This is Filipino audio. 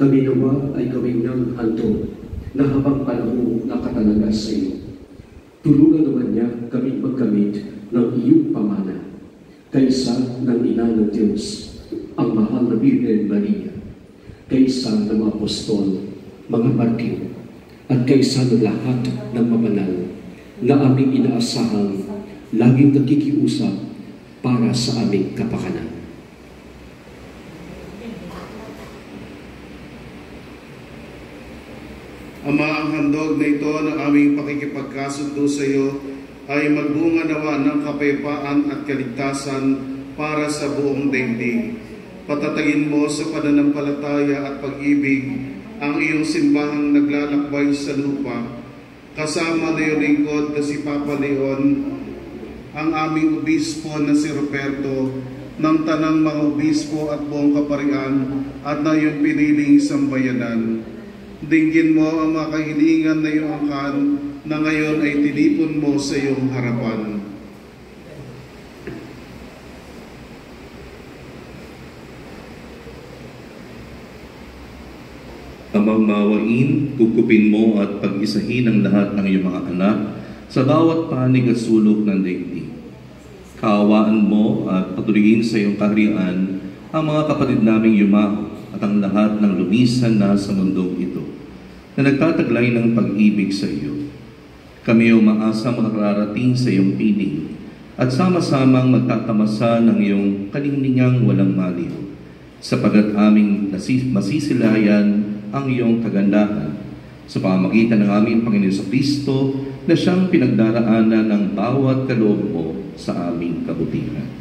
Kami nawa ay gawin ng handog na habang panahon nakatalaga sa iyo. Tulungan naman niya kami magkamit ng iyong pamana kaysa ng ina ng Diyos, ang mahal na Birhen Maria, kaysa ng mga apostol, mga martir, at kaysa ng lahat ng mabanal na aming inaasahan, laging nakikiusap para sa aming kapakanan. Ama, ang handog na ito ng aming pakikipagkasundo sa iyo ay magbunga nawa ng kapayapaan at kaligtasan para sa buong daigdig. Patatagin mo sa pananampalataya at pag-ibig ang iyong simbahang naglalakbay sa lupa, kasama na iyong lingkod na si Papa Leon, ang aming obispo na si Roberto, ng tanang mga obispo at buong kaparian at na iyong piniling sambayanan. Dinggin mo ang mga kahilingan na iyong angkan na ngayon ay tinipon mo sa iyong harapan. Amang mawain, kukupin mo at pag-isahin ang lahat ng iyong mga anak sa bawat panig at sulok ng daigdig. Kaawaan mo at patuloyin sa iyong kaharian ang mga kapatid naming yumaho at ang lahat ng lumisan na sa mundong ito na nagtataglay ng pag-ibig sa iyo. Kami umaasa makararating sa iyong piling at sama-samang magtatamasa ng iyong kalingningang walang maliw, sapagat aming masisilayan ang iyong kagandahan sa pamamagitan ng aming Panginoon Kristo na siyang pinagdaraanan ng bawat kaloob mo sa aming kabutihan.